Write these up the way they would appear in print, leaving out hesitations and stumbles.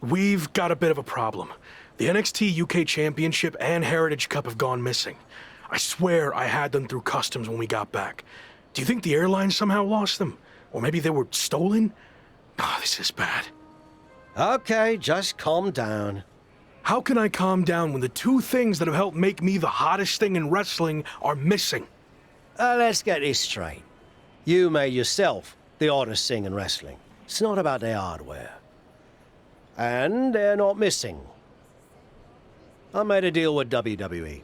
We've got a bit of a problem. The NXT UK Championship and Heritage Cup have gone missing. I swear I had them through customs when we got back. Do you think the airline somehow lost them? Or maybe they were stolen? Ah, this is bad. Okay, just calm down. How can I calm down when the two things that have helped make me the hottest thing in wrestling are missing? Let's get this straight. You made yourself the hottest thing in wrestling. It's not about their hardware. And they're not missing. I made a deal with WWE.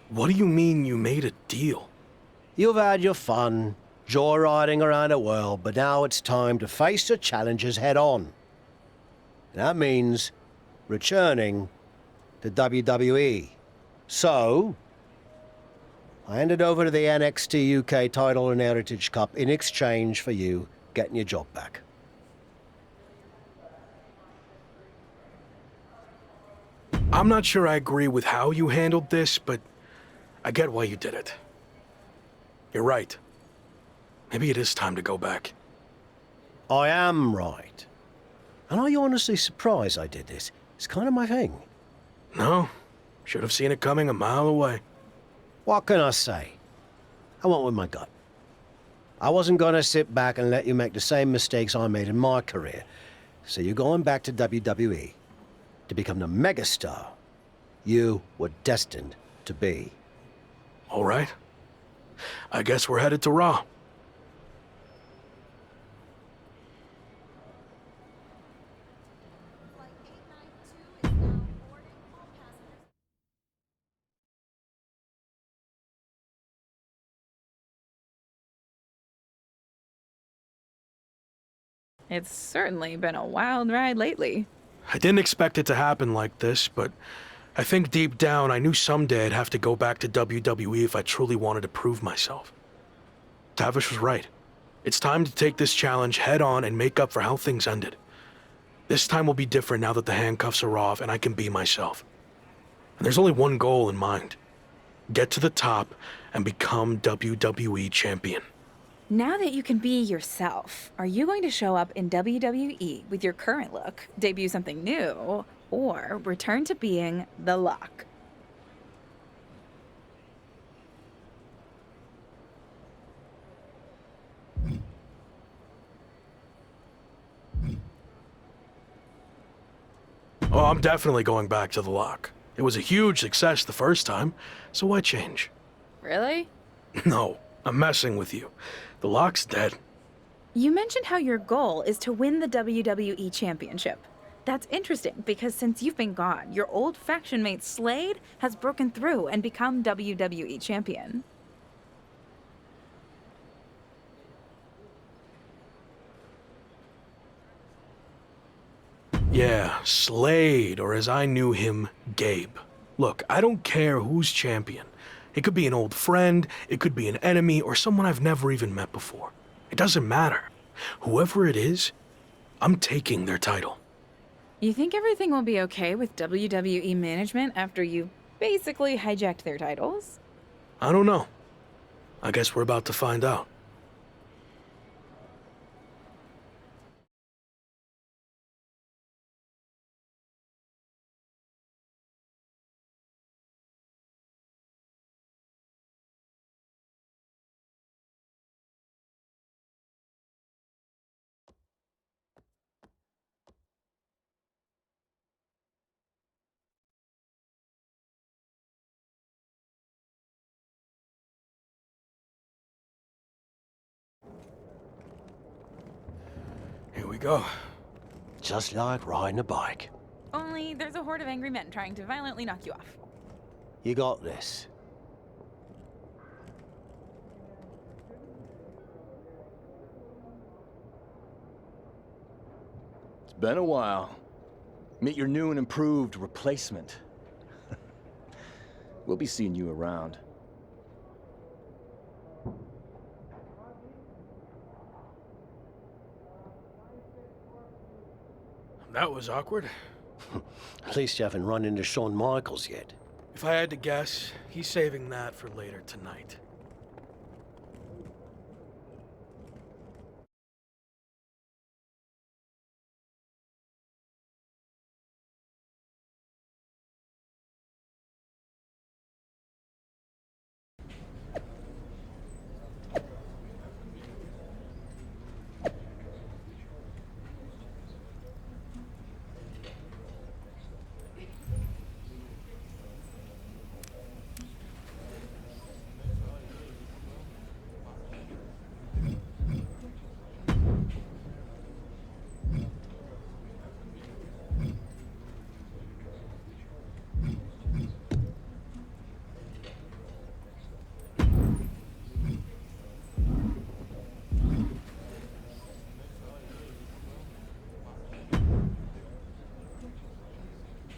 What do you mean you made a deal? You've had your fun, joyriding around the world, but now it's time to face the challenges head on. That means returning to WWE. So, I handed over to the NXT UK title and Heritage Cup in exchange for you getting your job back. I'm not sure I agree with how you handled this, but I get why you did it. You're right. Maybe it is time to go back. I am right. And are you honestly surprised I did this? It's kind of my thing. No, should have seen it coming a mile away. What can I say? I went with my gut. I wasn't gonna sit back and let you make the same mistakes I made in my career. So you're going back to WWE to become the megastar you were destined to be. All right. I guess we're headed to Raw. It's certainly been a wild ride lately. I didn't expect it to happen like this, but I think deep down I knew someday I'd have to go back to WWE if I truly wanted to prove myself. Tavish was right. It's time to take this challenge head on and make up for how things ended. This time will be different now that the handcuffs are off and I can be myself. And there's only one goal in mind. Get to the top and become WWE champion. Now that you can be yourself, are you going to show up in WWE with your current look, debut something new, or return to being the Lock? Oh, I'm definitely going back to the Lock. It was a huge success the first time, so why change? Really? No, I'm messing with you. The Lock's dead. You mentioned how your goal is to win the WWE Championship. That's interesting because since you've been gone, your old faction mate Slade has broken through and become WWE Champion. Yeah, Slade, or as I knew him, Gabe. Look, I don't care who's champion. It could be an old friend, it could be an enemy, or someone I've never even met before. It doesn't matter. Whoever it is, I'm taking their title. You think everything will be okay with WWE management after you basically hijacked their titles? I don't know. I guess we're about to find out. Here we go. Just like riding a bike. Only there's a horde of angry men trying to violently knock you off. You got this. It's been a while. Meet your new and improved replacement. We'll be seeing you around. That was awkward. At least you haven't run into Shawn Michaels yet. If I had to guess, he's saving that for later tonight.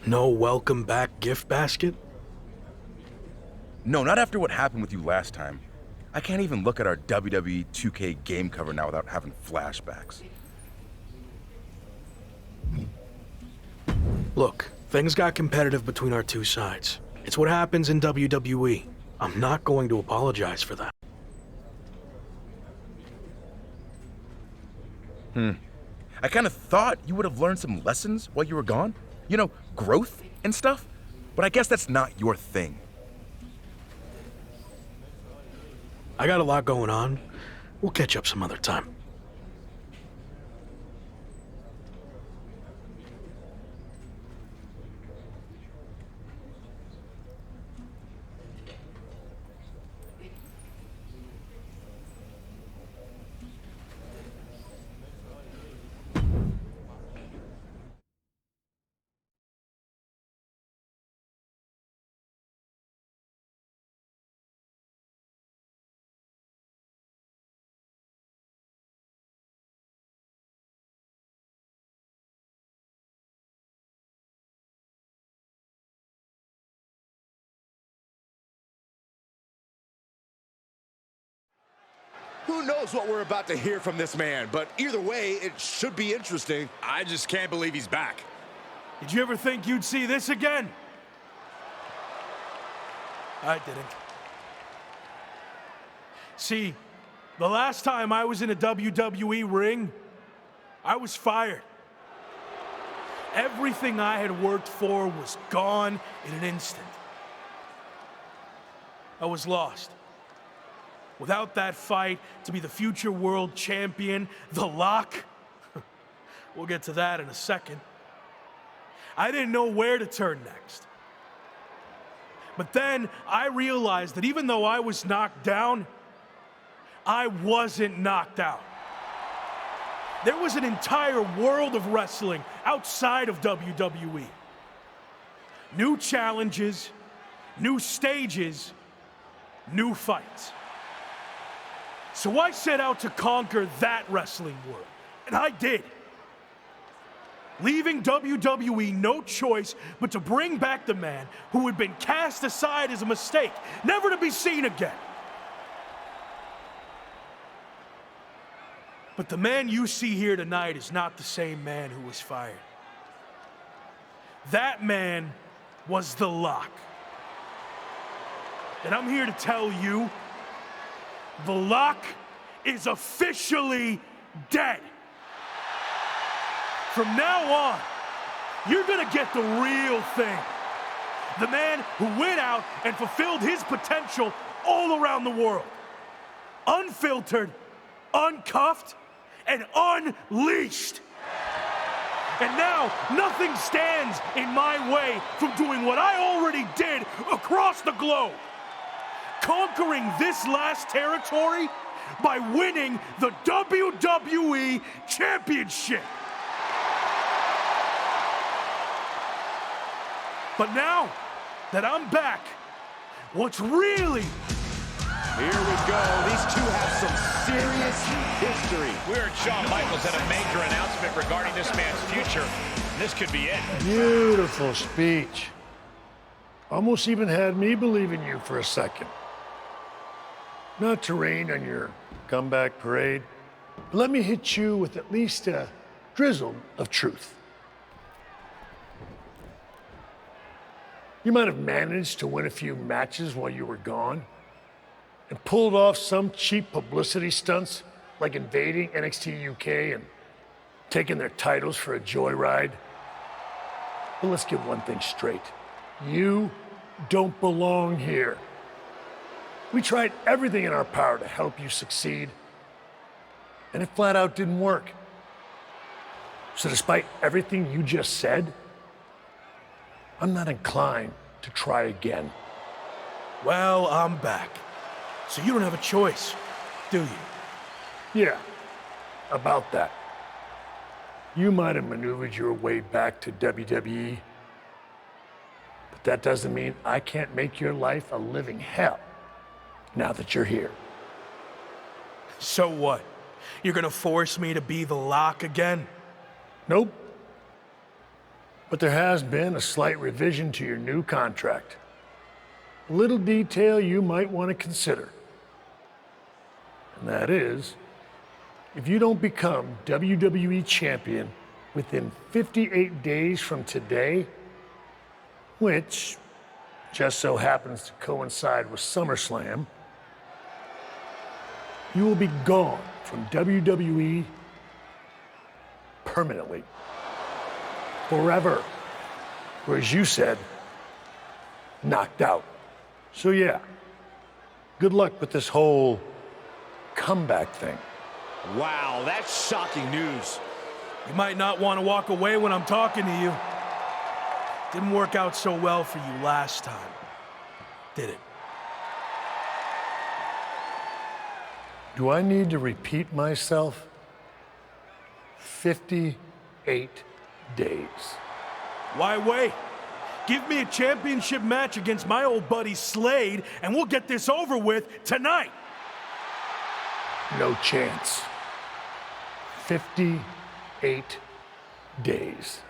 No welcome back gift basket? No, not after what happened with you last time. I can't even look at our WWE 2K game cover now without having flashbacks. Look, things got competitive between our two sides. It's what happens in WWE. I'm not going to apologize for that. I kind of thought you would have learned some lessons while you were gone. You know, growth and stuff. But I guess that's not your thing. I got a lot going on. We'll catch up some other time. Who knows what we're about to hear from this man, but either way, it should be interesting. I just can't believe he's back. Did you ever think you'd see this again? I didn't. See, the last time I was in a WWE ring, I was fired. Everything I had worked for was gone in an instant. I was lost. Without that fight to be the future world champion, The Lock, we'll get to that in a second. I didn't know where to turn next. But then I realized that even though I was knocked down, I wasn't knocked out. There was an entire world of wrestling outside of WWE. New challenges, new stages, new fights. So I set out to conquer that wrestling world, and I did. Leaving WWE no choice but to bring back the man who had been cast aside as a mistake, never to be seen again. But the man you see here tonight is not the same man who was fired. That man was The Lock. And I'm here to tell you, The Lock is officially dead. From now on, you're gonna get the real thing. The man who went out and fulfilled his potential all around the world. Unfiltered, uncuffed, and unleashed. And now, nothing stands in my way from doing what I already did across the globe. Conquering this last territory by winning the WWE Championship. But now that I'm back, what's really... Here we go. These two have some serious history. We heard Shawn Michaels had a major announcement regarding this man's future. This could be it. Beautiful speech. Almost even had me believe in you for a second. Not to rain on your comeback parade, but let me hit you with at least a drizzle of truth. You might have managed to win a few matches while you were gone and pulled off some cheap publicity stunts like invading NXT UK and taking their titles for a joyride. But let's get one thing straight. You don't belong here. We tried everything in our power to help you succeed, and it flat out didn't work. So despite everything you just said, I'm not inclined to try again. Well, I'm back. So you don't have a choice, do you? Yeah, about that. You might have maneuvered your way back to WWE, but that doesn't mean I can't make your life a living hell now that you're here. So what? You're gonna force me to be The Lock again? Nope. But there has been a slight revision to your new contract. A little detail you might want to consider. And that is, if you don't become WWE champion within 58 days from today, which just so happens to coincide with SummerSlam, you will be gone from WWE permanently. Forever. Or as you said, knocked out. So yeah, good luck with this whole comeback thing. Wow, that's shocking news. You might not want to walk away when I'm talking to you. Didn't work out so well for you last time, did it? Do I need to repeat myself? 58 days. Why wait? Give me a championship match against my old buddy Slade, and we'll get this over with tonight. No chance. 58 days.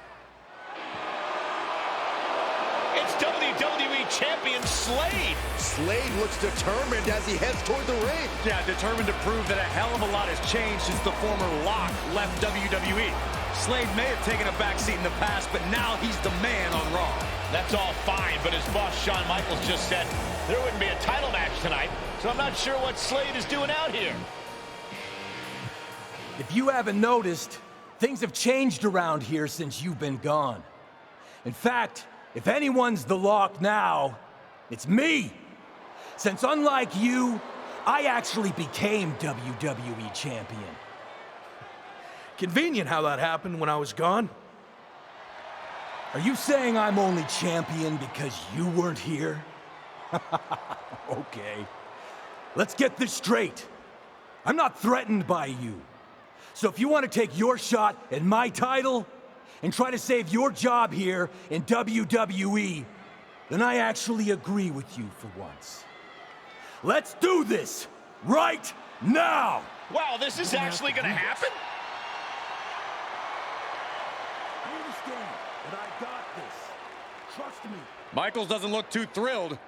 It's WWE Champion Slade. Slade looks determined as he heads toward the ring. Yeah, determined to prove that a hell of a lot has changed since the former Lock left WWE. Slade may have taken a backseat in the past, but now he's the man on Raw. That's all fine, but as boss Shawn Michaels just said, there wouldn't be a title match tonight, so I'm not sure what Slade is doing out here. If you haven't noticed, things have changed around here since you've been gone. In fact, if anyone's the Lock now, it's me. Since unlike you, I actually became WWE champion. Convenient how that happened when I was gone. Are you saying I'm only champion because you weren't here? Okay. Let's get this straight. I'm not threatened by you. So if you want to take your shot at my title and try to save your job here in WWE, then I actually agree with you for once. Let's do this right now! Wow, this is actually going to happen? I understand, but I got this. Trust me. Michaels doesn't look too thrilled.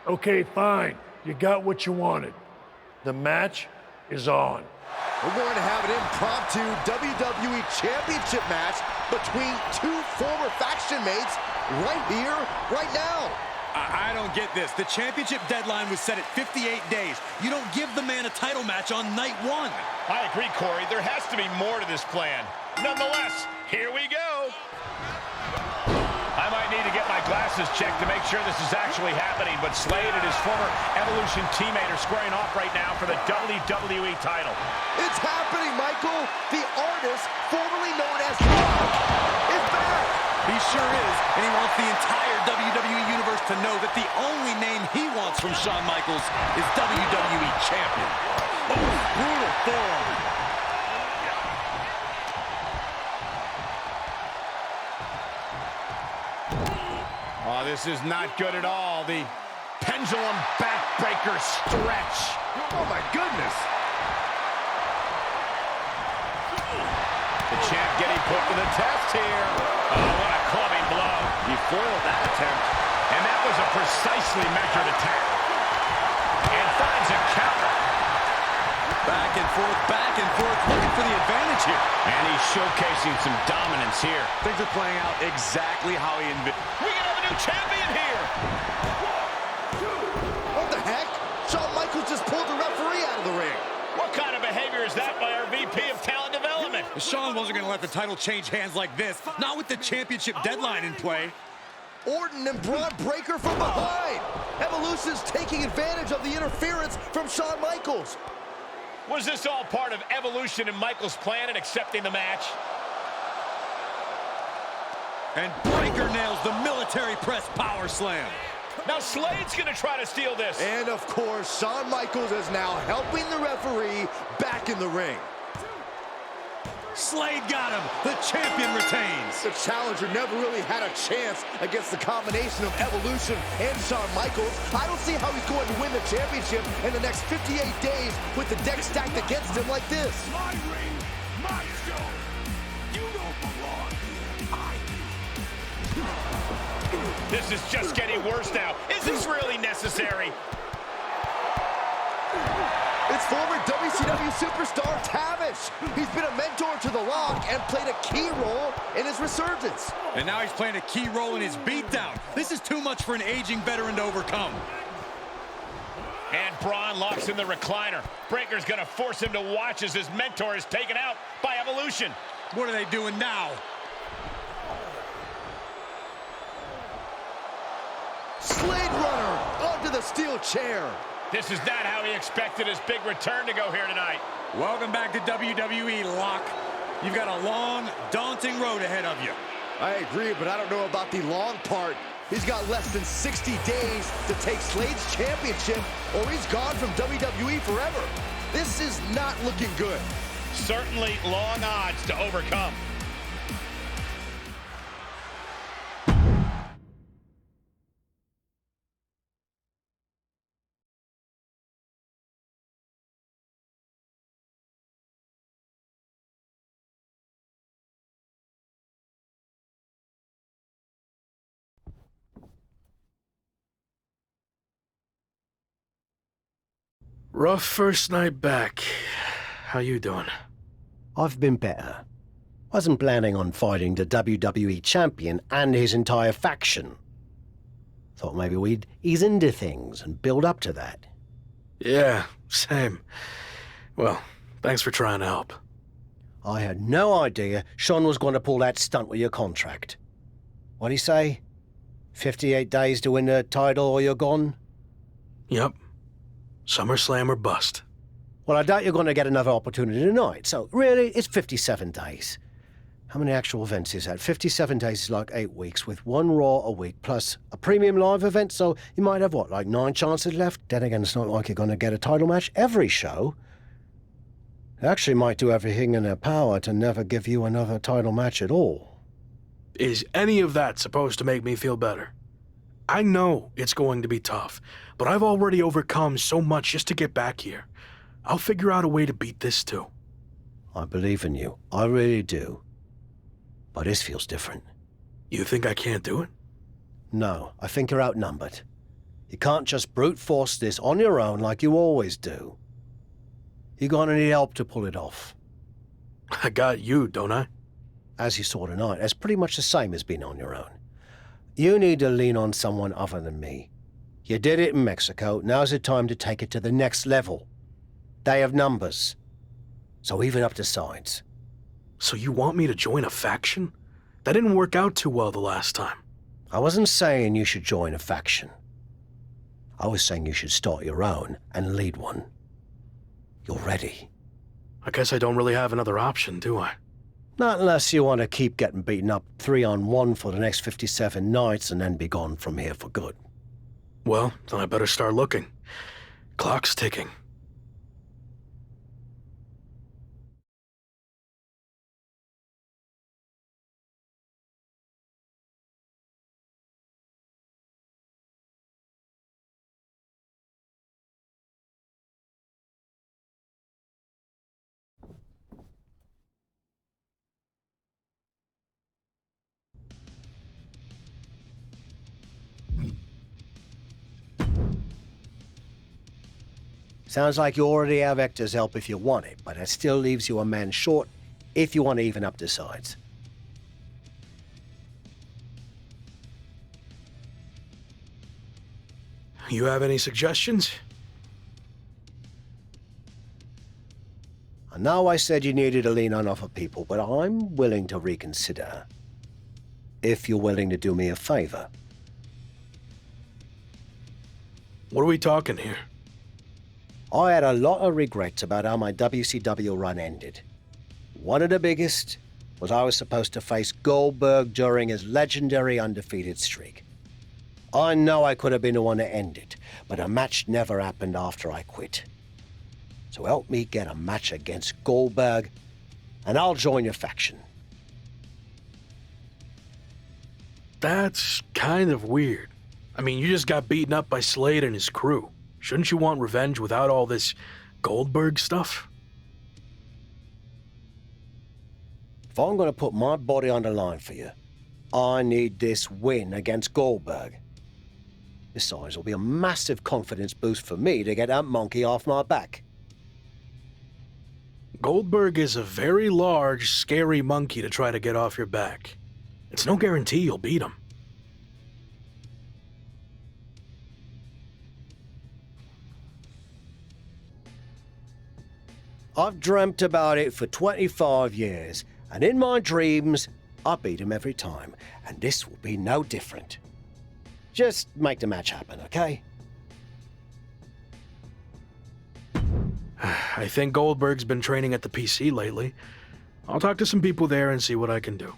Okay, fine. You got what you wanted. The match is on. We're going to have an impromptu WWE Championship match between two former faction mates right here, right now. I don't get this. The championship deadline was set at 58 days. You don't give the man a title match on night one. I agree, Corey. There has to be more to this plan. Nonetheless, here we go. I might need to get my glasses checked to make sure this is actually happening, but Slade and his former Evolution teammate are squaring off right now for the WWE title. It's happening, Michael. The artist formerly known as Lock is back. He sure is, and he wants the entire WWE Universe to know that the only name he wants from Shawn Michaels is WWE Champion. Oh, brutal forearm. Oh, this is not good at all. The pendulum backbreaker stretch. Oh, my goodness. The champ getting put to the test here. Oh, what a clubbing blow. He foiled that attempt. And that was a precisely measured attack. And finds a counter. Back and forth, looking for the advantage here. And he's showcasing some dominance here. Things are playing out exactly how he envisioned. We can have a new champion here. What the heck? Shawn Michaels just pulled the referee out of the ring. What kind of behavior is that by our VP of Talent Development? Shawn wasn't going to let the title change hands like this, not with the championship deadline in play. Orton and Braun Breaker from behind. Evolution's taking advantage of the interference from Shawn Michaels. Was this all part of Evolution and Michaels' plan in accepting the match? And Breaker nails the military press power slam. Now Slade's gonna try to steal this. And of course, Shawn Michaels is now helping the referee back in the ring. Slade got him. The champion retains. The challenger never really had a chance against the combination of Evolution and Shawn Michaels. I don't see how he's going to win the championship in the next 58 days with the deck stacked against him like this. My ring, my show. You don't belong here. I This is just getting worse now. Is this really necessary? It's former WCW superstar Tavish. He's been a mentor to The Rock and played a key role in his resurgence. And now he's playing a key role in his beatdown. This is too much for an aging veteran to overcome. And Braun locks in the recliner. Breaker's gonna force him to watch as his mentor is taken out by Evolution. What are they doing now? Slade Runner onto the steel chair. This is not how he expected his big return to go here tonight. Welcome back to WWE, Locke. You've got a long, daunting road ahead of you. I agree, but I don't know about the long part. He's got less than 60 days to take Slade's championship, or he's gone from WWE forever. This is not looking good. Certainly long odds to overcome. Rough first night back. How you doing? I've been better. Wasn't planning on fighting the WWE champion and his entire faction. Thought maybe we'd ease into things and build up to that. Yeah, same. Well, thanks for trying to help. I had no idea Sean was going to pull that stunt with your contract. What'd he say? 58 days to win the title or you're gone? Yep. SummerSlam or bust. Well, I doubt you're going to get another opportunity tonight, so really, it's 57 days. How many actual events is that? 57 days is like 8 weeks, with one Raw a week, plus a premium live event, so you might have, what, like 9 chances left? Then again, it's not like you're going to get a title match every show. They actually might do everything in their power to never give you another title match at all. Is any of that supposed to make me feel better? I know it's going to be tough, but I've already overcome so much just to get back here. I'll figure out a way to beat this too. I believe in you. I really do. But this feels different. You think I can't do it? No, I think you're outnumbered. You can't just brute force this on your own like you always do. You're gonna need help to pull it off. I got you, don't I? As you saw tonight, that's pretty much the same as being on your own. You need to lean on someone other than me. You did it in Mexico, now's the time to take it to the next level. They have numbers. So even up the sides. So you want me to join a faction? That didn't work out too well the last time. I wasn't saying you should join a faction. I was saying you should start your own and lead one. You're ready. I guess I don't really have another option, do I? Not unless you want to keep getting beaten up 3-on-1 for the next 57 nights and then be gone from here for good. Well, then I better start looking. Clock's ticking. Sounds like you already have Hector's help if you want it, but that still leaves you a man short if you want to even up the sides. You have any suggestions? I know I said you needed to lean on other people, but I'm willing to reconsider. If you're willing to do me a favor. What are we talking here? I had a lot of regrets about how my WCW run ended. One of the biggest was I was supposed to face Goldberg during his legendary undefeated streak. I know I could have been the one to end it, but a match never happened after I quit. So help me get a match against Goldberg, and I'll join your faction. That's kind of weird. I mean, you just got beaten up by Slade and his crew. Shouldn't you want revenge without all this Goldberg stuff? If I'm going to put my body on the line for you, I need this win against Goldberg. Besides, it'll be a massive confidence boost for me to get that monkey off my back. Goldberg is a very large, scary monkey to try to get off your back. It's no guarantee you'll beat him. I've dreamt about it for 25 years, and in my dreams, I beat him every time, and this will be no different. Just make the match happen, okay? I think Goldberg's been training at the PC lately. I'll talk to some people there and see what I can do.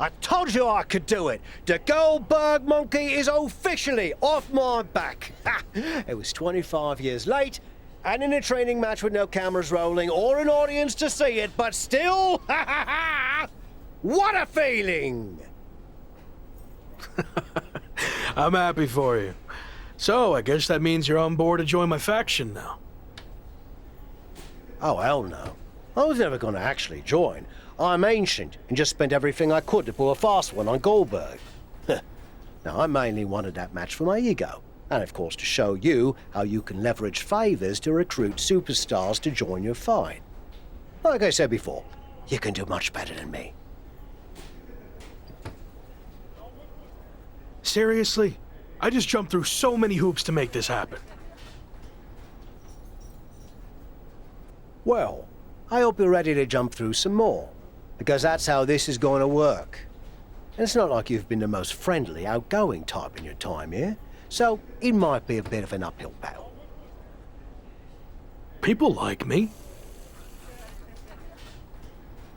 I told you I could do it. The Goldberg monkey is officially off my back. Ha! It was 25 years late, and in a training match with no cameras rolling or an audience to see it, but still, ha ha ha! What a feeling! I'm happy for you. So, I guess that means you're on board to join my faction now. Oh, hell no. I was never going to actually join. I'm ancient and just spent everything I could to pull a fast one on Goldberg. Now, I mainly wanted that match for my ego, and of course to show you how you can leverage favors to recruit superstars to join your fight. Like I said before, you can do much better than me. Seriously? I just jumped through so many hoops to make this happen. Well, I hope you're ready to jump through some more, because that's how this is going to work. And it's not like you've been the most friendly, outgoing type in your time here, so it might be a bit of an uphill battle. People like me.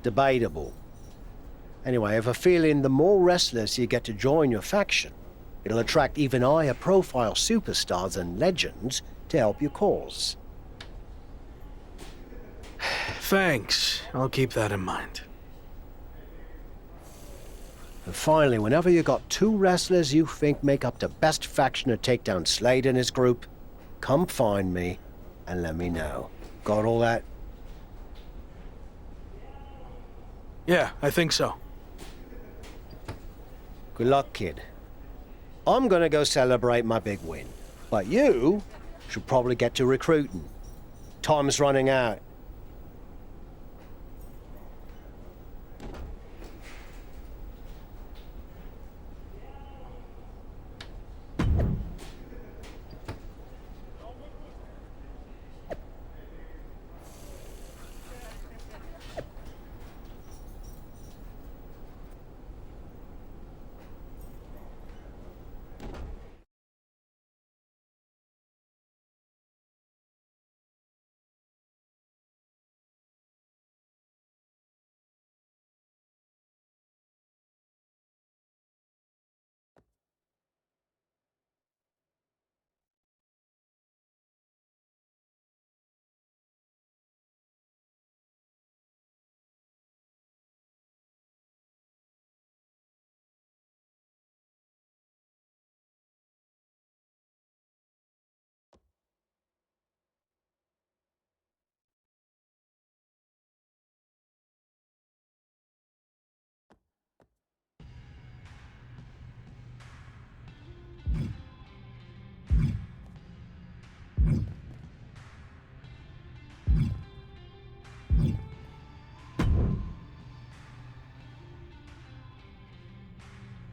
Debatable. Anyway, I have a feeling the more wrestlers you get to join your faction, it'll attract even higher profile superstars and legends to help your cause. Thanks. I'll keep that in mind. And finally, whenever you got two wrestlers you think make up the best faction to take down Slade and his group, come find me and let me know. Got all that? Yeah, I think so. Good luck, kid. I'm gonna go celebrate my big win, but you should probably get to recruiting. Time's running out.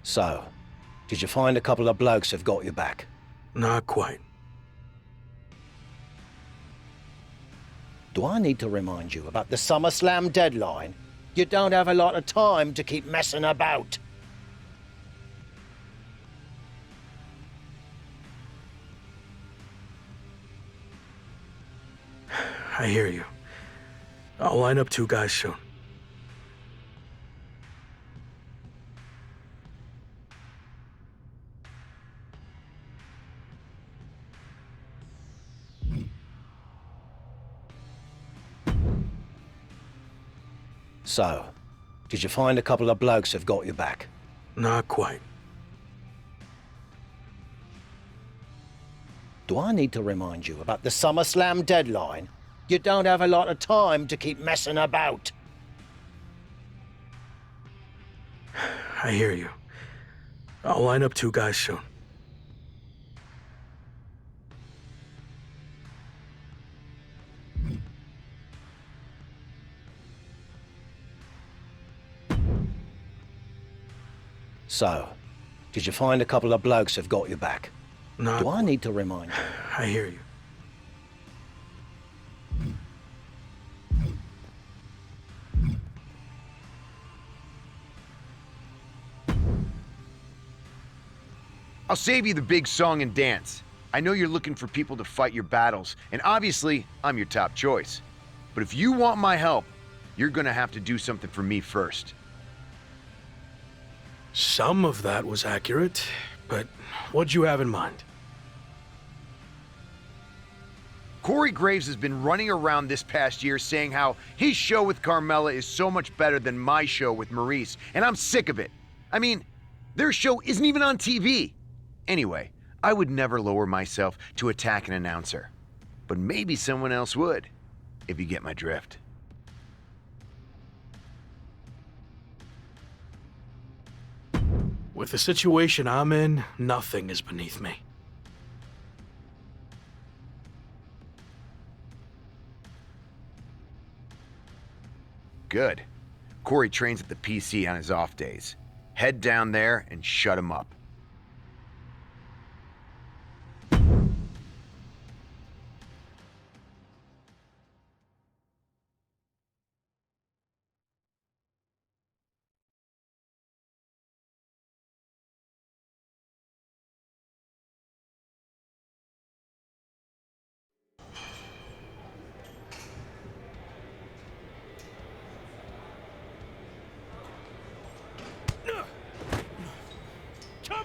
So, did you find a couple of blokes who've got your back? Not quite. Do I need to remind you about the SummerSlam deadline? You don't have a lot of time to keep messing about. I hear you. I'll line up two guys soon. So, did you find a couple of blokes who've got your back? Not quite. Do I need to remind you about the SummerSlam deadline? You don't have a lot of time to keep messing about. I hear you. I'll line up two guys soon. So, did you find a couple of blokes who've got your back? Not Do I need to remind you? I hear you. I'll save you the big song and dance. I know you're looking for people to fight your battles, and obviously, I'm your top choice. But if you want my help, you're gonna have to do something for me first. Some of that was accurate, but what'd you have in mind? Corey Graves has been running around this past year saying how his show with Carmella is so much better than my show with Maurice, and I'm sick of it. I mean, their show isn't even on TV. Anyway, I would never lower myself to attack an announcer. But maybe someone else would, if you get my drift. With the situation I'm in, nothing is beneath me. Good. Corey trains at the PC on his off days. Head down there and shut him up. Come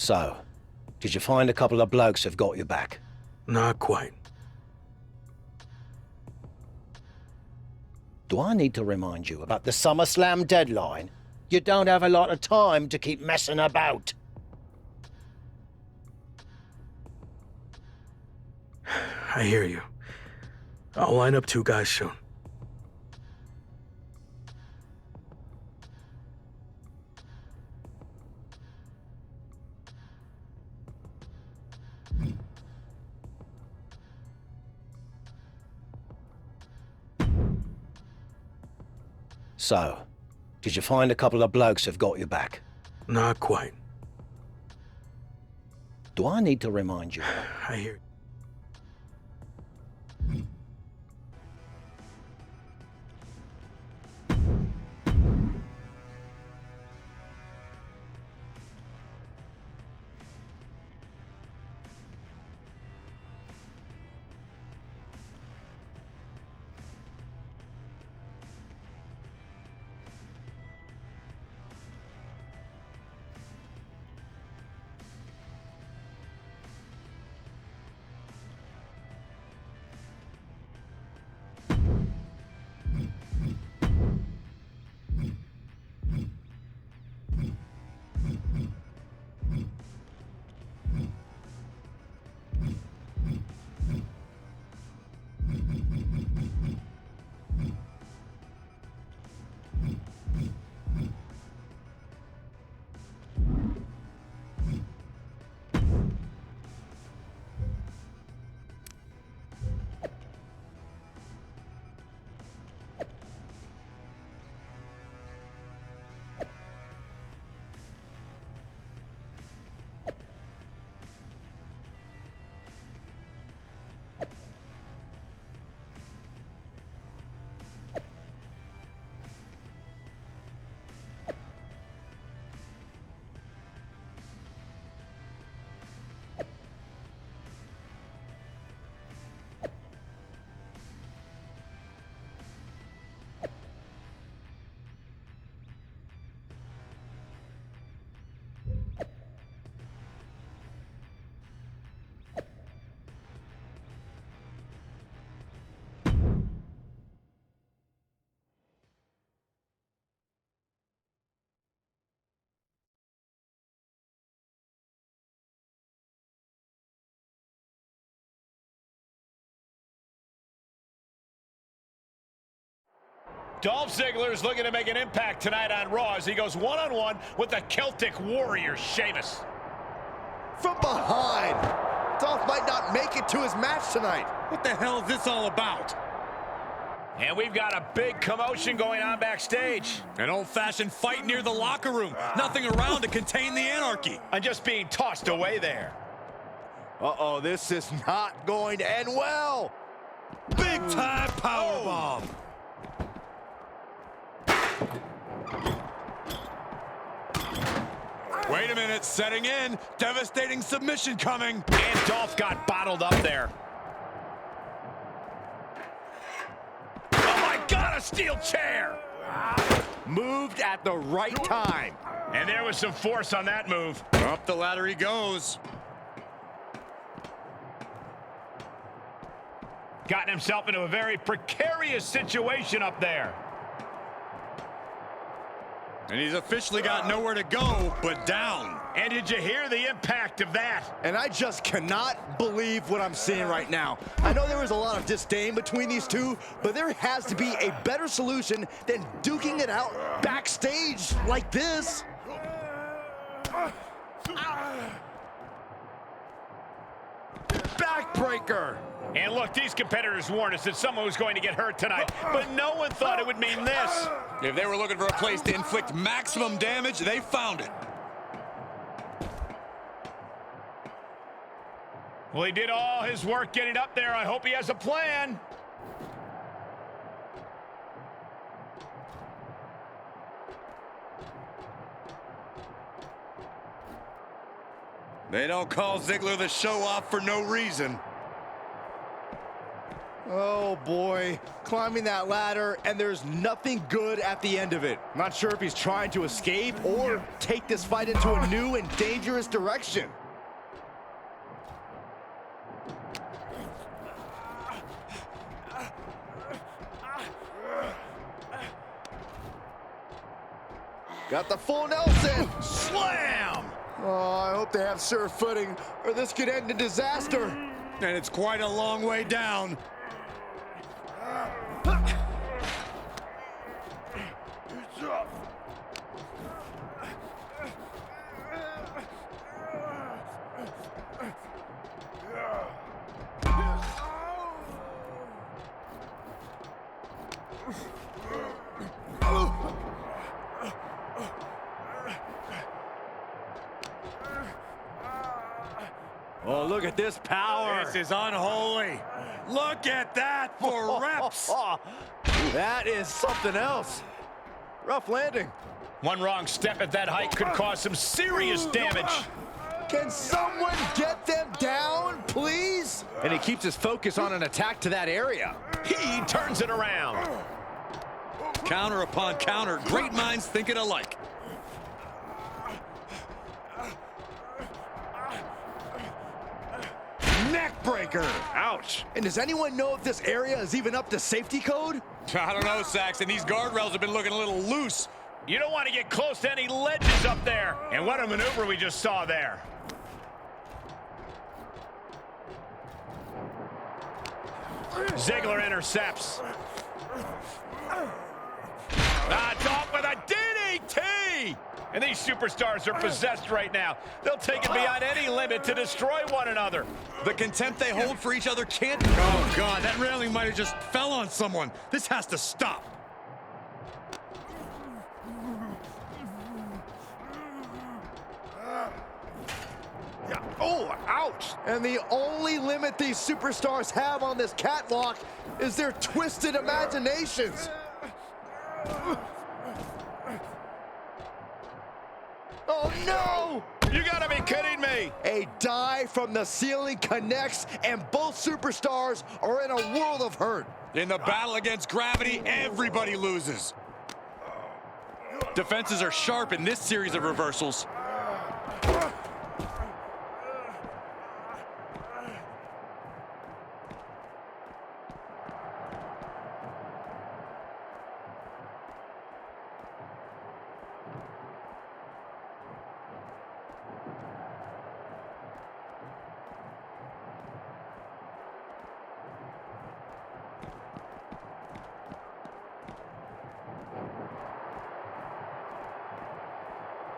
So, did you find a couple of blokes who've got your back? Not quite. Do I need to remind you about the SummerSlam deadline? You don't have a lot of time to keep messing about. I hear you. I'll line up 2 guys soon. So, did you find a couple of blokes who've got your back? Not quite. Do I need to remind you? I hear. Dolph Ziggler is looking to make an impact tonight on Raw as he goes one-on-one with the Celtic Warrior, Sheamus. From behind. Dolph might not make it to his match tonight. What the hell is this all about? And we've got a big commotion going on backstage. An old-fashioned fight near the locker room. Nothing around to contain the anarchy. And just being tossed away there. Uh-oh, this is not going to end well. Big-time powerbomb. Wait a minute, setting in. Devastating submission coming. And Dolph got bottled up there. Oh my God, a steel chair. Moved at the right time. And there was some force on that move. Up the ladder he goes. Gotten himself into a very precarious situation up there. And he's officially got nowhere to go but down. And did you hear the impact of that? And I just cannot believe what I'm seeing right now. I know there was a lot of disdain between these two, but there has to be a better solution than duking it out backstage like this. Backbreaker. And look, these competitors warned us that someone was going to get hurt tonight, but no one thought it would mean this. If they were looking for a place to inflict maximum damage, they found it. Well, he did all his work getting up there. I hope he has a plan. They don't call Ziggler the show-off for no reason. Oh boy, climbing that ladder, and there's nothing good at the end of it. Not sure if he's trying to escape or take this fight into a new and dangerous direction. Got the full Nelson. Slam! Oh, I hope they have sure footing, or this could end in disaster. And it's quite a long way down. Oh, look at this power. This is unholy. Look at that for reps. That is something else. Rough landing. One wrong step at that height could cause some serious damage. Can someone get them down, please? And he keeps his focus on an attack to that area. He turns it around. Counter upon counter. Great minds thinking alike. Neck breaker. Ouch. And does anyone know if this area is even up to safety code? I don't know, Saxton. These guardrails have been looking a little loose. You don't want to get close to any ledges up there. And what a maneuver we just saw there. Ziggler intercepts. It's off with a DDT! And these superstars are possessed right now. They'll take it beyond any limit to destroy one another. The contempt they hold for each other can't... Oh, God, that railing might have just fell on someone. This has to stop. Oh, ouch! And the only limit these superstars have on this catwalk is their twisted imaginations. Oh, no! You gotta be kidding me! A dive from the ceiling connects, and both superstars are in a world of hurt. In the battle against gravity, everybody loses. Defenses are sharp in this series of reversals.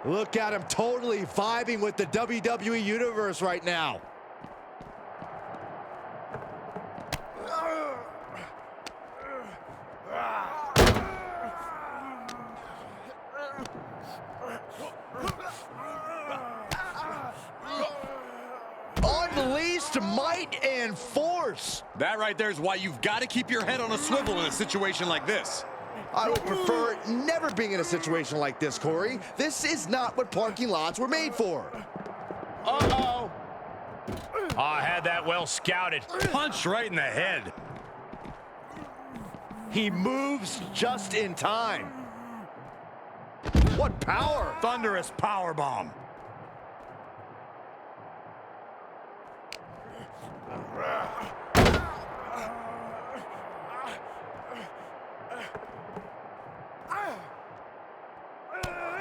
Look at him totally vibing with the WWE Universe right now. Unleashed might and force. That right there is why you've got to keep your head on a swivel in a situation like this. I would prefer never being in a situation like this, Corey. This is not what parking lots were made for. Uh-oh. Oh, I had that well scouted. Punch right in the head. He moves just in time. What power! Thunderous power bomb.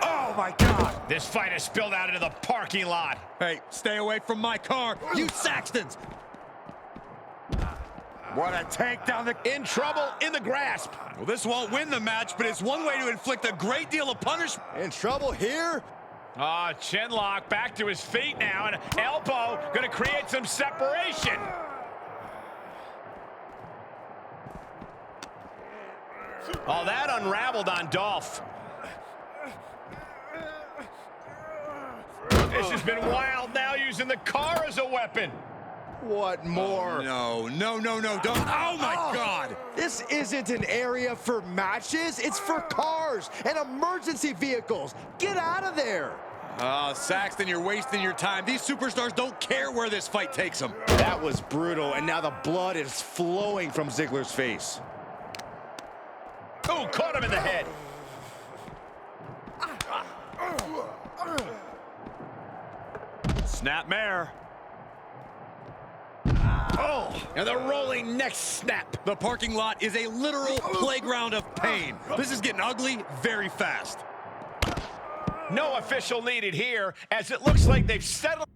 Oh my God! This fight has spilled out into the parking lot. Hey, stay away from my car, you Saxtons! What a takedown! In trouble, in the grasp. Well, this won't win the match, but it's one way to inflict a great deal of punishment. In trouble here? Chin lock, back to his feet now, and elbow gonna create some separation. Oh, that unraveled on Dolph. This has been wild, now using the car as a weapon. What more? No, don't. Oh, my God. This isn't an area for matches. It's for cars and emergency vehicles. Get out of there. Saxton, you're wasting your time. These superstars don't care where this fight takes them. That was brutal, and now the blood is flowing from Ziggler's face. Oh, caught him in the head. Snapmare. Oh, and the rolling neck snap. The parking lot is a literal playground of pain. This is getting ugly very fast. No official needed here, as it looks like they've settled.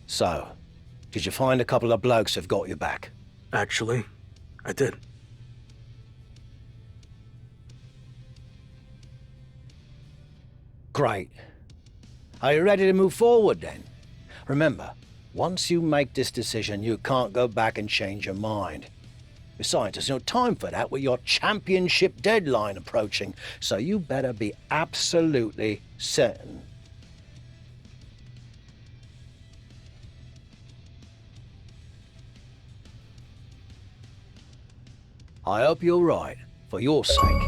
So, did you find a couple of blokes who've got your back? Actually, I did. Great. Are you ready to move forward then? Remember, once you make this decision, you can't go back and change your mind. Besides, there's no time for that with your championship deadline approaching, so you better be absolutely certain. I hope you're right, for your sake.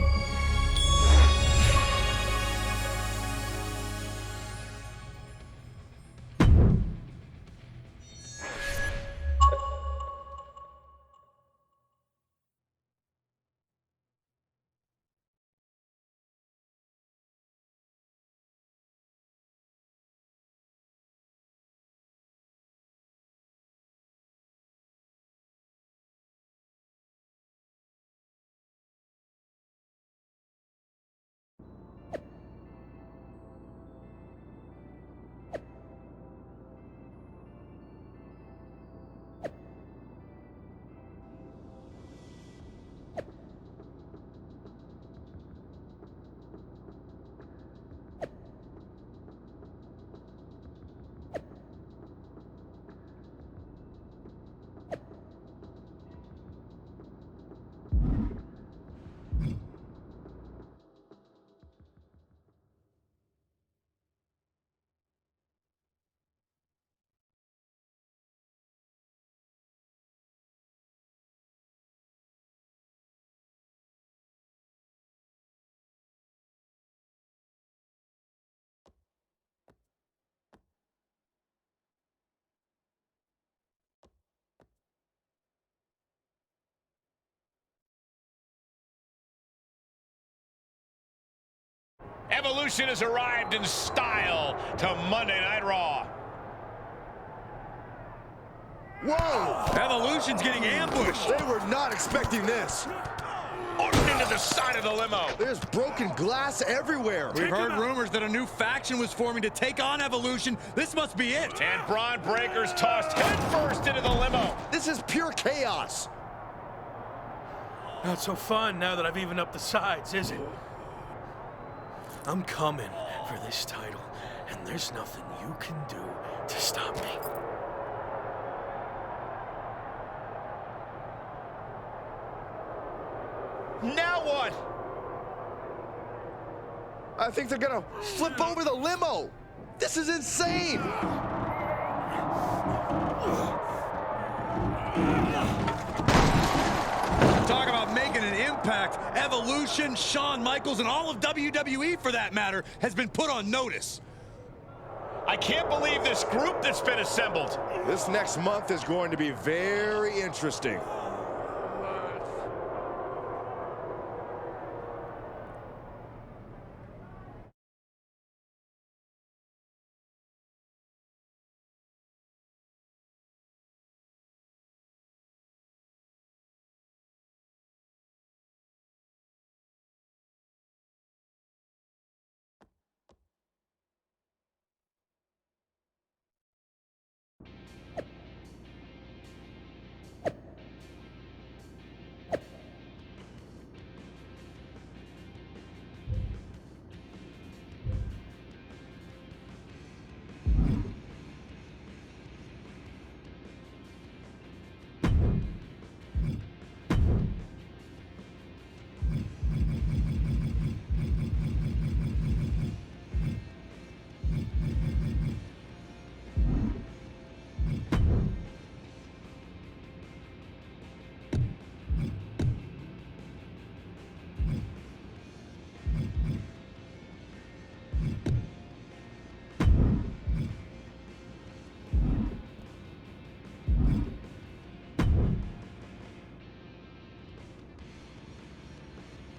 Evolution has arrived in style to Monday Night Raw. Whoa! Evolution's getting ambushed. They were not expecting this. into the side of the limo. There's broken glass everywhere. We've heard rumors that a new faction was forming to take on Evolution. This must be it. And Braun Breaker's tossed headfirst into the limo. This is pure chaos. Not so fun now that I've evened up the sides, is it? I'm coming for this title, and there's nothing you can do to stop me. Now what? I think they're gonna flip over the limo. This is insane. Talk about making an impact. Evolution, Shawn Michaels, and all of WWE, for that matter, has been put on notice. I can't believe this group that's been assembled. This next month is going to be very interesting.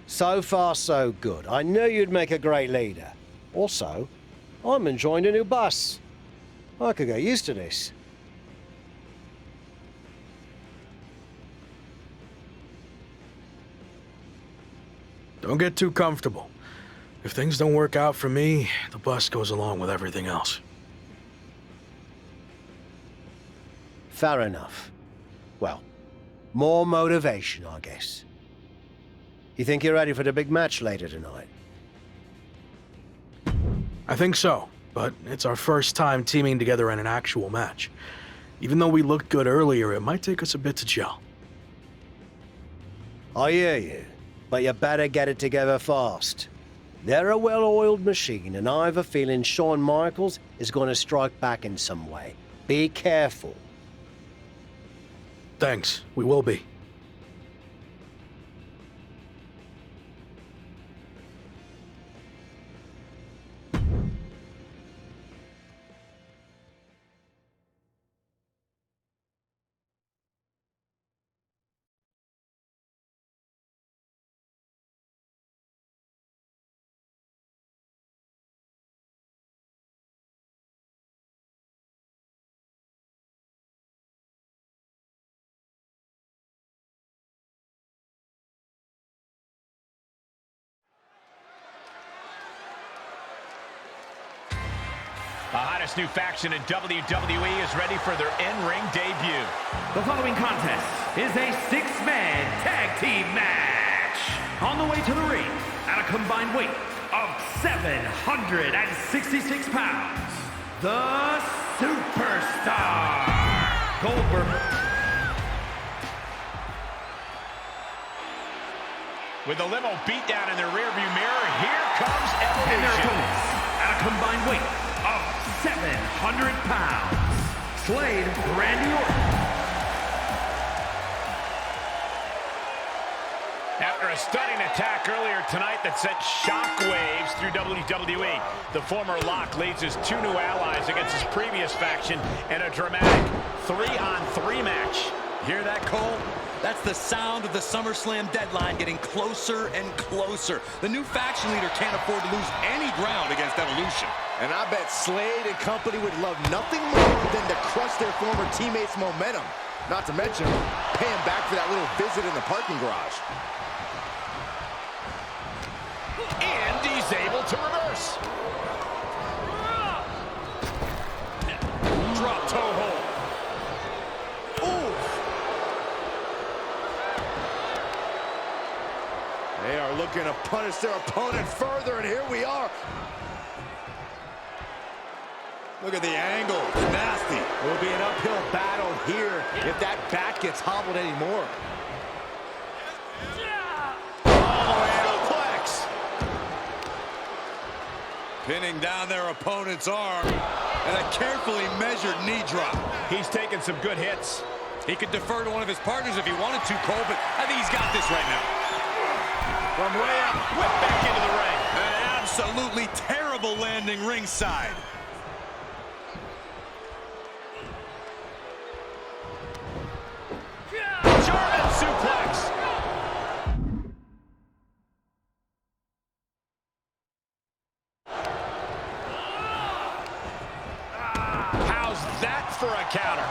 So far, so good. I knew you'd make a great leader. Also, I'm enjoying a new bus. I could get used to this. Don't get too comfortable. If things don't work out for me, the bus goes along with everything else. Fair enough. Well, more motivation, I guess. You think you're ready for the big match later tonight? I think so, but it's our first time teaming together in an actual match. Even though we looked good earlier, it might take us a bit to gel. I hear you, but you better get it together fast. They're a well-oiled machine, and I have a feeling Shawn Michaels is going to strike back in some way. Be careful. Thanks, we will be. The hottest new faction in WWE is ready for their in-ring debut. The following contest is a six-man tag team match. On the way to the ring, at a combined weight of 766 pounds, the Superstar, Goldberg. With the limo beat down in their rearview mirror, here comes Evolution. And their opponents, at a combined weight of 700 pounds, Slade, Randy Orton. After a stunning attack earlier tonight that sent shockwaves through WWE, the former Lock leads his two new allies against his previous faction in a dramatic 3-on-3 match. Hear that, Cole? That's the sound of the SummerSlam deadline getting closer and closer. The new faction leader can't afford to lose any ground against Evolution. And I bet Slade and company would love nothing more than to crush their former teammates' momentum. Not to mention, pay him back for that little visit in the parking garage. punish their opponent further, and here we are. Look at the angle. It's nasty. It will be an uphill battle here if that back gets hobbled anymore. Suplex. Pinning down their opponent's arm. And a carefully measured knee drop. He's taking some good hits. He could defer to one of his partners if he wanted to, Cole, but I think he's got this right now. From way up, whip back into the ring. An absolutely terrible landing ringside. German suplex. How's that for a counter?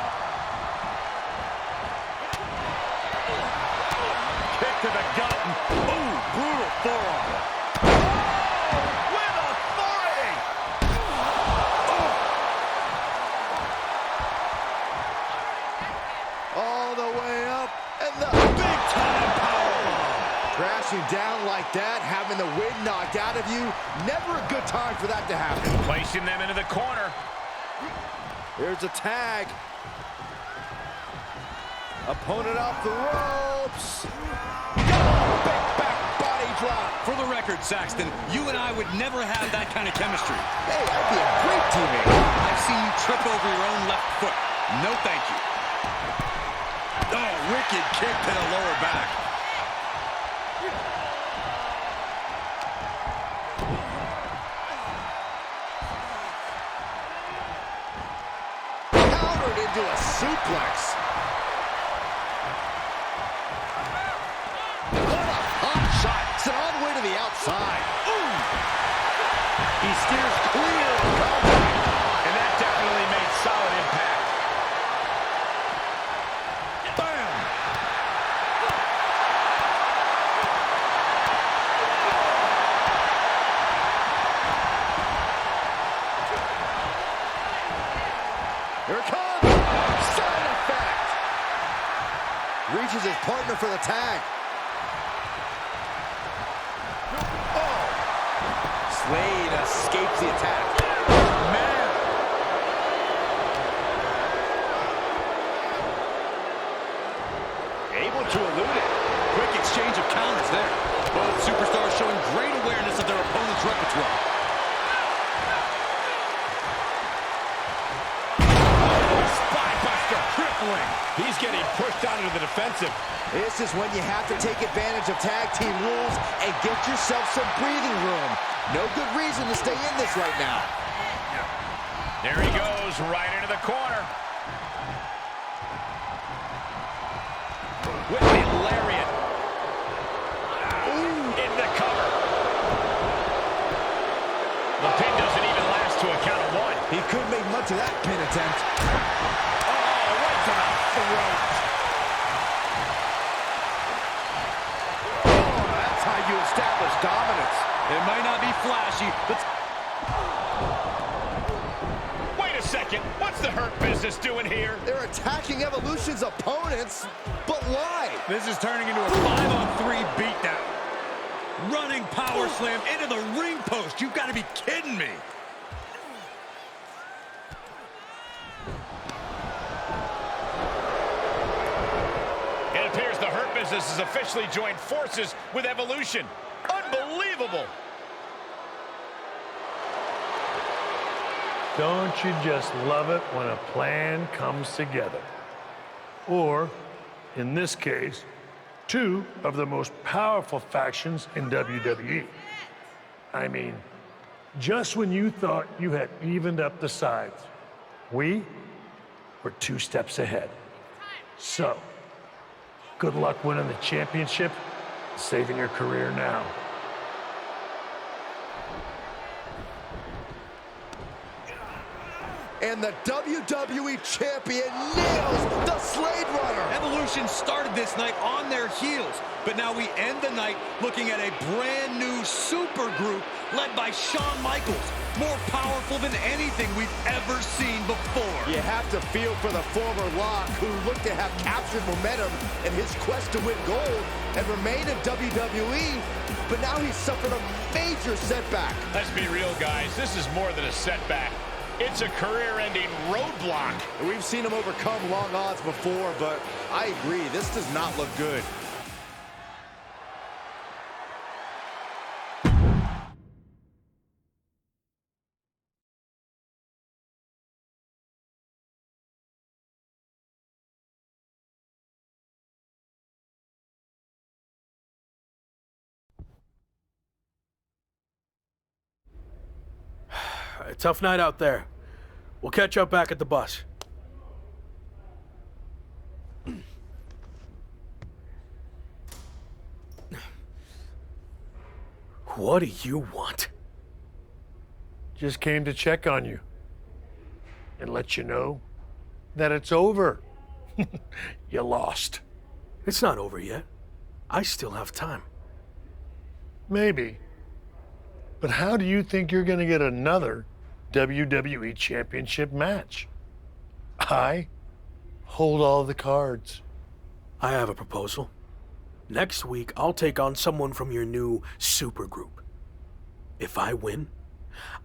Kick to the gut. Ooh, brutal forearm. Oh, with authority. All the way up, and the big-time powerbomb. Crashing down like that, having the wind knocked out of you, never a good time for that to happen. Placing them into the corner. Here's a tag. Opponent off the ropes. Big back body drop. For the record, Saxton, you and I would never have that kind of chemistry. Hey, I'd be a great teammate. I've seen you trip over your own left foot. No thank you. Oh, wicked kick to the lower back. Countered into a suplex. What a hot shot. Sent all the way to the outside. Ooh. He steers clear of contact. And that definitely made solid impact. Bam. Here it comes. Side effect. Reaches his partner for the tag. Oh. Slade escapes the attack. Man. Able to elude it. Quick exchange of counters there. Both superstars showing great awareness of their opponent's repertoire. Spinebuster crippling. He's getting pushed out into the defensive. This is when you have to take advantage of tag team rules and get yourself some breathing room. No good reason to stay in this right now. There he goes, right into the corner. Whipping lariat. Ooh, in the cover. The pin doesn't even last to a count of one. He couldn't make much of that pin attempt. Oh, right to the throat. Oh, that's how you establish dominance. It might not be flashy, but... Wait a second. What's the Hurt Business doing here? They're attacking Evolution's opponents, but why? This is turning into a 5-on-3 beatdown. Running power slam into the ring post. You've got to be kidding me. It appears the Hurt Business has officially joined forces with Evolution. Unbelievable. Don't you just love it when a plan comes together? Or, in this case, two of the most powerful factions in WWE. I mean, just when you thought you had evened up the sides, we were 2 steps ahead. So, good luck winning the championship, saving your career now. And the WWE Champion nails the Slade Runner. Evolution started this night on their heels, but now we end the night looking at a brand new super group led by Shawn Michaels, more powerful than anything we've ever seen before. You have to feel for the former Lock, who looked to have captured momentum in his quest to win gold and remain in WWE, but now he's suffered a major setback. Let's be real, guys. This is more than a setback. It's a career-ending roadblock. We've seen him overcome long odds before, but I agree, this does not look good. Tough night out there. We'll catch up back at the bus. What do you want? Just came to check on you and let you know that it's over. You lost. It's not over yet. I still have time. Maybe. But how do you think you're going to get another WWE Championship match? I hold all the cards. I have a proposal. Next week, I'll take on someone from your new supergroup. If I win,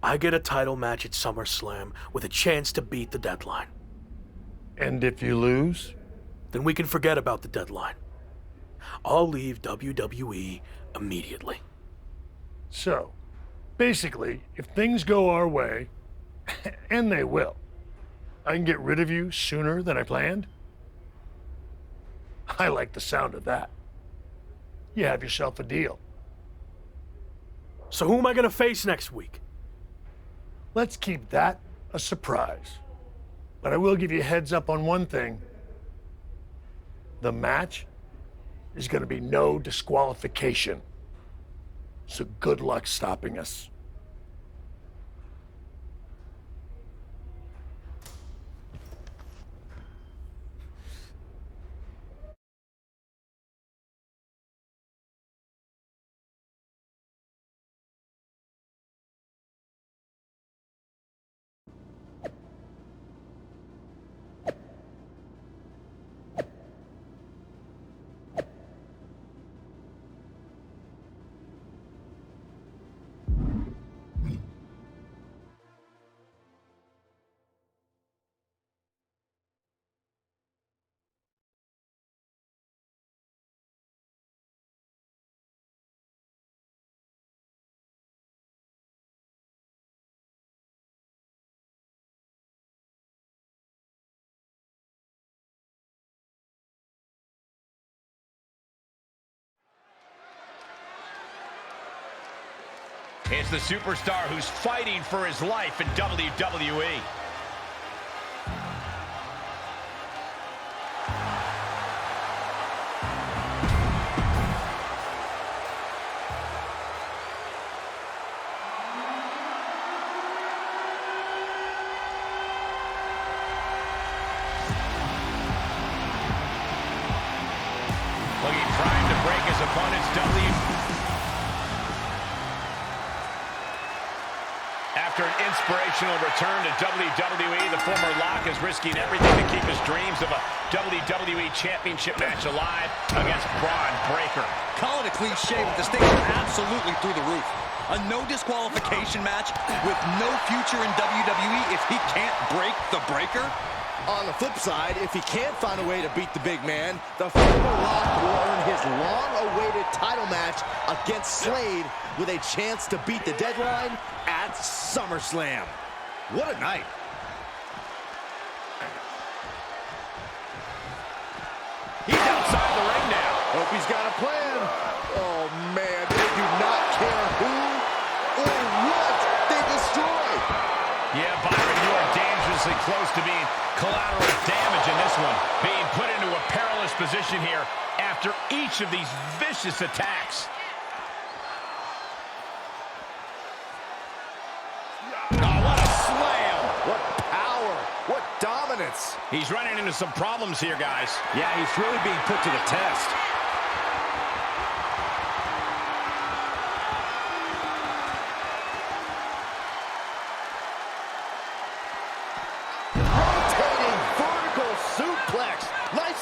I get a title match at SummerSlam with a chance to beat the deadline. And if you lose? Then we can forget about the deadline. I'll leave WWE immediately. So, basically, if things go our way, and they will, I can get rid of you sooner than I planned? I like the sound of that. You have yourself a deal. So who am I going to face next week? Let's keep that a surprise. But I will give you a heads up on one thing. The match is going to be no disqualification. So good luck stopping us. It's the superstar who's fighting for his life in WWE. Looking primed to break his opponent's After an inspirational return to WWE, the former Lock is risking everything to keep his dreams of a WWE Championship match alive against Braun Breaker. Call it a cliche, but the stakes are absolutely through the roof. A no disqualification match with no future in WWE if he can't break the Breaker? On the flip side, if he can't find a way to beat the big man, the former Lock will earn his long-awaited title match against Slade with a chance to beat the deadline at SummerSlam. What a night. He's outside the ring now. Hope he's got a plan. Oh, man, they do not care who or what they destroy. Yeah, Byron, you are dangerously close to being collateral damage in this one. Being put into a perilous position here after each of these vicious attacks. Oh, what a slam! What power! What dominance! He's running into some problems here, guys. Yeah, he's really being put to the test.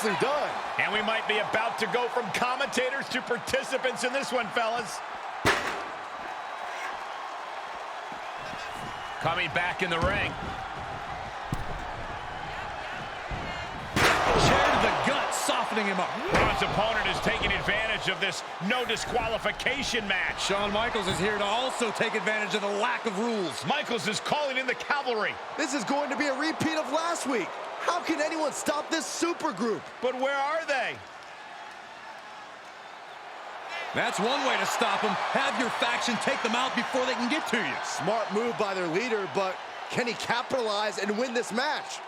nicely done. And we might be about to go from commentators to participants in this one, fellas. Coming back in the ring. Chair to the gut, softening him up. Braun's opponent is taking advantage of this no disqualification match. Shawn Michaels is here to also take advantage of the lack of rules. Michaels is calling in the cavalry. This is going to be a repeat of last week. How can anyone stop this super group? But where are they? That's one way to stop them. Have your faction take them out before they can get to you. Smart move by their leader, but can he capitalize and win this match?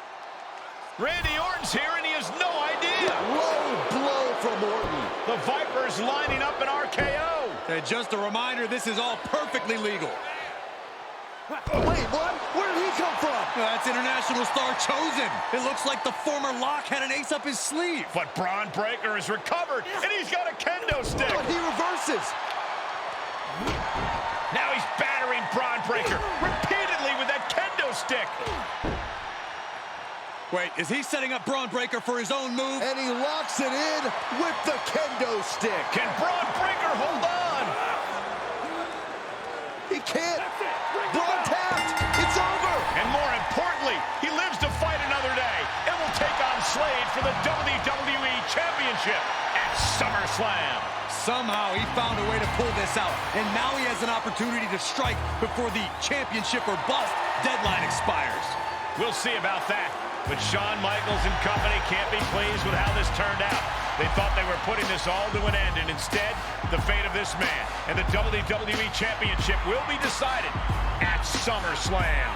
Randy Orton's here and he has no idea. Low blow from Orton. The Viper's lining up an RKO. And just a reminder, this is all perfectly legal. Wait, what? Where did he come from? That's international star Chosen. It looks like the former Lock had an ace up his sleeve. But Braun Breaker is recovered, and he's got a kendo stick. But he reverses. Now he's battering Braun Breaker repeatedly with that kendo stick. Wait, is he setting up Braun Breaker for his own move? And he locks it in with the kendo stick. Can Braun Breaker hold on? He can't. Braun tapped. It's over. And more importantly, he lives to fight another day and will take on Slade for the WWE Championship at SummerSlam. Somehow he found a way to pull this out, and now he has an opportunity to strike before the championship or bust deadline expires. We'll see about that. But Shawn Michaels and company can't be pleased with how this turned out. They thought they were putting this all to an end, and instead, the fate of this man and the WWE Championship will be decided at SummerSlam.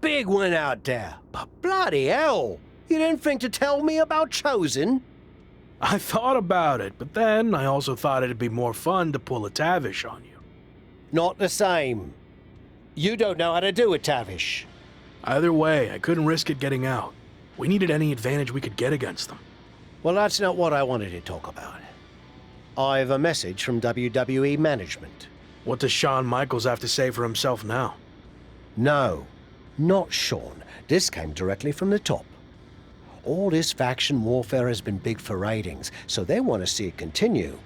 Big one out there, but bloody hell, you didn't think to tell me about Chosen? I thought about it, but then I also thought it'd be more fun to pull a Tavish on you. Not the same. You don't know how to do it, Tavish. Either way, I couldn't risk it getting out. We needed any advantage we could get against them. Well, that's not what I wanted to talk about. I have a message from WWE management. What does Shawn Michaels have to say for himself now? No, not Shawn. This came directly from the top. All this faction warfare has been big for ratings, so they want to see it continue.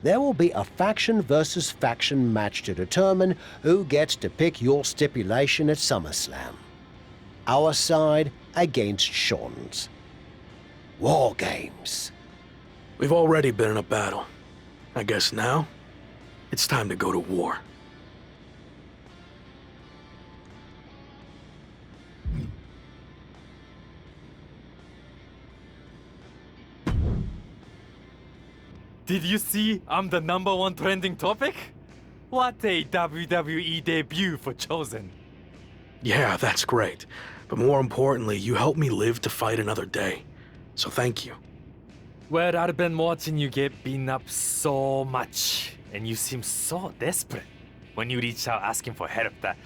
There will be a faction versus faction match to determine who gets to pick your stipulation at SummerSlam. Our side against Shawn's. War games. We've already been in a battle. I guess now, it's time to go to war. Did you see I'm the #1 trending topic? What a WWE debut for Chosen. Yeah, that's great. But more importantly, you helped me live to fight another day. So thank you. Well, I've been watching you get beaten up so much, and you seem so desperate when you reached out asking for help that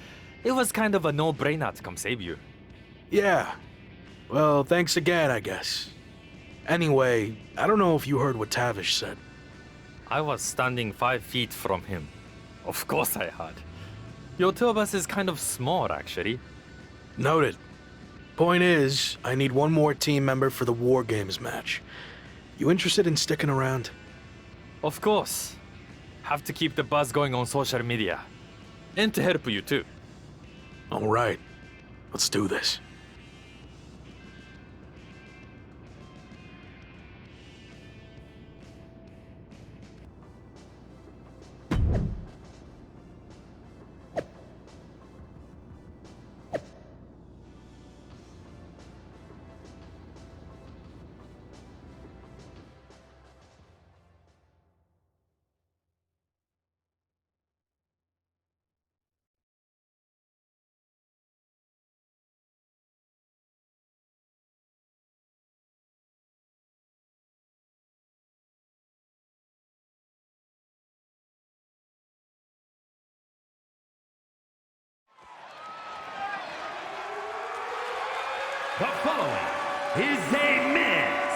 it was kind of a no-brainer to come save you. Yeah. Well, thanks again, I guess. Anyway, I don't know if you heard what Tavish said. I was standing 5 feet from him. Of course I had. Your two of us is kind of small, actually. Noted. Point is, I need one more team member for the War Games match. You interested in sticking around? Of course. Have to keep the buzz going on social media. And to help you too. All right. Let's do this. The following is a men's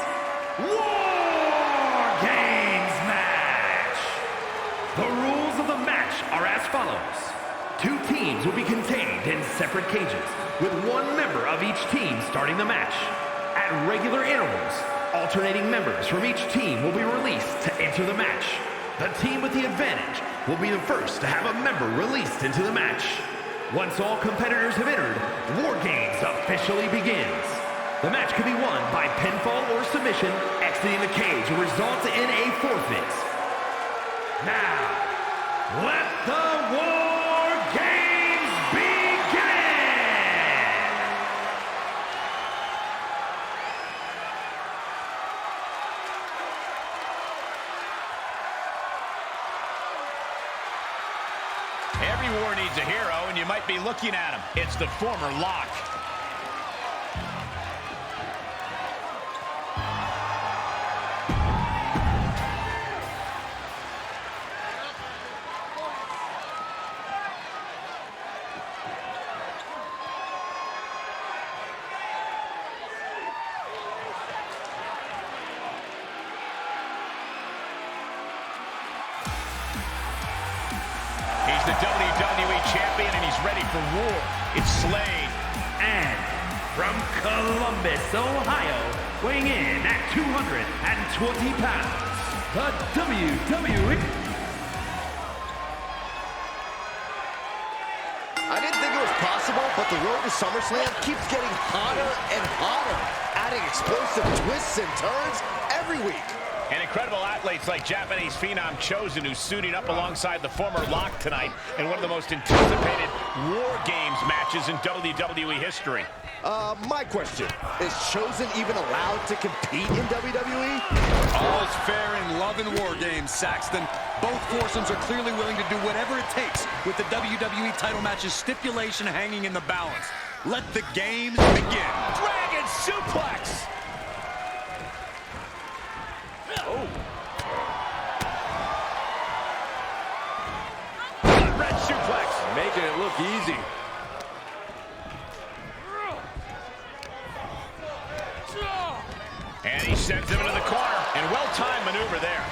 War Games match. The rules of the match are as follows. 2 teams will be contained in separate cages, with 1 member of each team starting the match. At regular intervals, alternating members from each team will be released to enter the match. The team with the advantage will be the first to have a member released into the match. Once all competitors have entered, War Games officially begins. The match can be won by pinfall or submission. Exiting the cage will result in a forfeit. Now, let the War Games begin! Every war needs a hero, and you might be looking at him. It's the former Lock. He's the WWE champion, and he's ready for war. It's Slade. And from Columbus, Ohio, weighing in at 220 pounds, the WWE... I didn't think it was possible, but the road to SummerSlam keeps getting hotter and hotter, adding explosive twists and turns every week. And incredible athletes like Japanese phenom Chosen, who's suiting up alongside the former Lock tonight in one of the most anticipated War Games matches in WWE history. My question, is Chosen even allowed to compete in WWE? All's fair in love and War Games, Saxton. Both foursomes are clearly willing to do whatever it takes with the WWE title match's stipulation hanging in the balance. Let the games begin. Dragon suplex! Oh. Red suplex. Making it look easy. And he sends him into the corner. And well-timed maneuver there.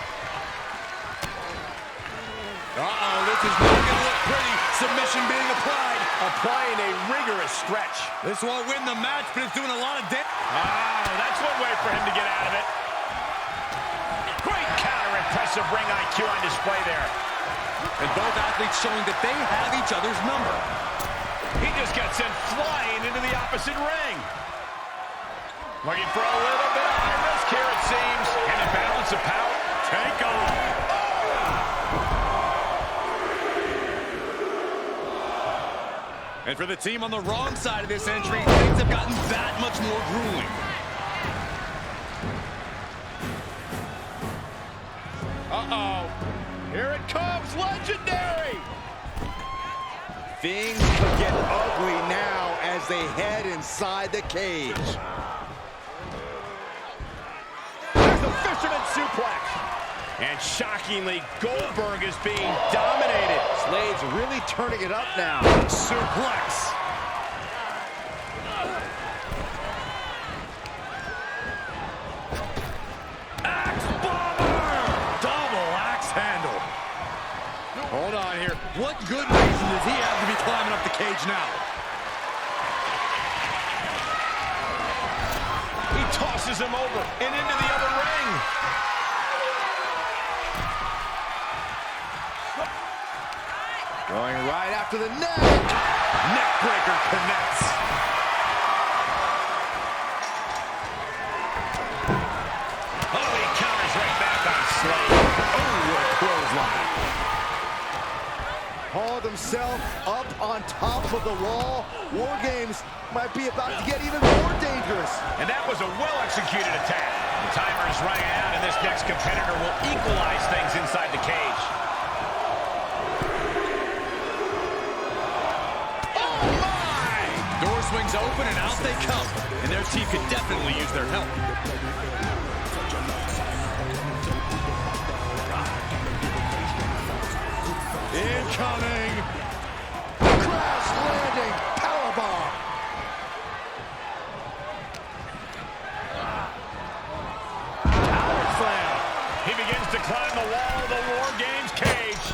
Uh-oh, this is not going to look pretty. Submission being applied. Applying a rigorous stretch. This won't win the match, but it's doing a lot of damage. Oh, that's one way for him to get out of it. Great counter, impressive ring IQ on display there. And both athletes showing that they have each other's number. He just got sent flying into the opposite ring. Looking for a little bit of high risk here, it seems. And a balance of power. Take off. And for the team on the wrong side of this entry, things have gotten that much more grueling. Uh-oh. Here it comes, legendary! Things could get ugly now as they head inside the cage. There's the fisherman suplex. And shockingly, Goldberg is being dominated. Slade's really turning it up now. Suplex. Axe bomber! Double axe handle. Hold on here. What good reason does he have to be climbing up the cage now? He tosses him over and into the other ring. Going right after the neck. Neckbreaker connects. Oh, he counters right back on Slade. Oh, what a clothesline. Hauled himself up on top of the wall. War Games might be about to get even more dangerous. And that was a well-executed attack. The timer is running out, and this next competitor will equalize things inside the cage. Door swings open and out they come. And their team could definitely use their help. Incoming. Crash landing powerbomb. begins to climb the wall of the War Games cage.